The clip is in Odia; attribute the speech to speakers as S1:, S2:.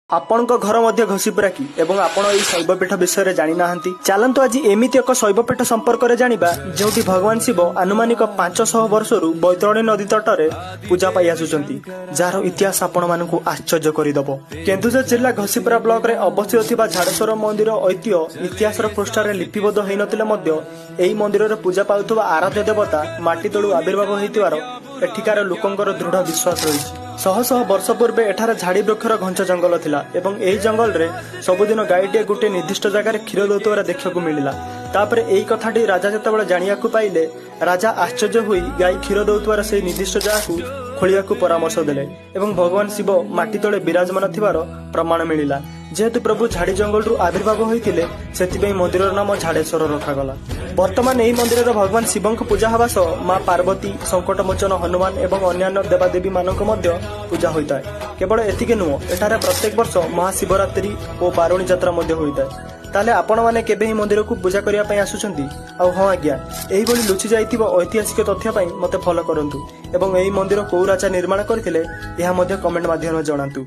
S1: ଆପଣଙ୍କ ଘର ମଧ୍ୟ ଘଷିପୁରା କି ଏବଂ ଆପଣ ଏହି ଶୈବପୀଠ ବିଷୟରେ ଜାଣିନାହାନ୍ତି? ଚାଲନ୍ତୁ ଆଜି ଏମିତି ଏକ ଶୈବପୀଠ ସମ୍ପର୍କରେ ଜାଣିବା ଯେଉଁଠି ଭଗବାନ ଶିବ ଆନୁମାନିକ 500 ବର୍ଷରୁ ବୈତରଣୀ ନଦୀ ତଟରେ ପୂଜା ପାଇ ଆସୁଛନ୍ତି, ଯାହାର ଇତିହାସ ଆପଣମାନଙ୍କୁ ଆଶ୍ଚର୍ଯ୍ୟ କରିଦେବ। କେନ୍ଦୁଝର ଜିଲ୍ଲା ଘଷିପୁରା ବ୍ଲକରେ ଅବସ୍ଥିତ ଥିବା ଝାଡେଶ୍ୱର ମନ୍ଦିର ଐତିହ୍ୟ ଇତିହାସର ପୃଷ୍ଠାରେ ଲିପିବଦ୍ଧ ହୋଇନଥିଲେ ମଧ୍ୟ ଏହି ମନ୍ଦିରରେ ପୂଜା ପାଉଥିବା ଆରାଧ୍ୟ ଦେବତା ମାଟି ତଳୁ ଆବିର୍ଭାବ ହୋଇଥିବାର ଏଠିକାର ଲୋକଙ୍କର ଦୃଢ ବିଶ୍ୱାସ ରହିଛି। ଶହ ଶହ ବର୍ଷ ପୂର୍ବେ ଏଠାରେ ଝାଡ଼ି ବୃକ୍ଷର ଘଞ୍ଚ ଜଙ୍ଗଲ ଥିଲା ଏବଂ ଏହି ଜଙ୍ଗଲରେ ସବୁଦିନ ଗାଈଟିଏ ଗୋଟିଏ ନିର୍ଦ୍ଦିଷ୍ଟ ଜାଗାରେ କ୍ଷୀର ଦେଉଥିବାର ଦେଖିବାକୁ ମିଳିଲା। ତାପରେ ଏହି କଥାଟି ରାଜା ଯେତେବେଳେ ଜାଣିବାକୁ ପାଇଲେ, ରାଜା ଆଶ୍ଚର୍ଯ୍ୟ ହୋଇ ଗାଈ କ୍ଷୀର ଦେଉଥିବାର ସେହି ନିର୍ଦ୍ଦିଷ୍ଟ ଜାଗାକୁ ଖୋଳିବାକୁ ପରାମର୍ଶ ଦେଲେ ଏବଂ ଭଗବାନ ଶିବ ମାଟି ତଳେ ବିରାଜମାନ ଥିବାର ପ୍ରମାଣ ମିଳିଲା। ଯେହେତୁ ପ୍ରଭୁ ଝାଡ଼ି ଜଙ୍ଗଲରୁ ଆବିର୍ଭାବ ହୋଇଥିଲେ, ସେଥିପାଇଁ ମନ୍ଦିରର ନାମ ଝାଡେଶ୍ୱର ରଖାଗଲା। ବର୍ତ୍ତମାନ ଏହି ମନ୍ଦିରରେ ଭଗବାନ ଶିବଙ୍କ ପୂଜା ହେବା ସହ ମା ପାର୍ବତୀ, ସଙ୍କଟମୋଚନ ହନୁମାନ ଏବଂ ଅନ୍ୟାନ୍ୟ ଦେବାଦେବୀ ମାନଙ୍କ ମଧ୍ୟ ପୂଜା ହୋଇଥାଏ। କେବଳ ଏତିକି ନୁହଁ, ଏଠାରେ ପ୍ରତ୍ୟେକ ବର୍ଷ ମହାଶିବରାତ୍ରି ଓ ବାରୁଣୀ ଯାତ୍ରା ମଧ୍ୟ ହୋଇଥାଏ। ତାହେଲେ ଆପଣମାନେ କେବେ ଏହି ମନ୍ଦିରକୁ ପୂଜା କରିବା ପାଇଁ ଆସୁଛନ୍ତି? ଆଉ ହଁ ଆଜ୍ଞା, ଏହିଭଳି ଲୁଚି ଯାଇଥିବା ଐତିହାସିକ ତଥ୍ୟ ପାଇଁ ମୋତେ ଫଲୋ କରନ୍ତୁ ଏବଂ ଏହି ମନ୍ଦିର କୋଉ ରାଜା ନିର୍ମାଣ କରିଥିଲେ ଏହା ମଧ୍ୟ କମେଣ୍ଟ ମାଧ୍ୟମରେ ଜଣାନ୍ତୁ।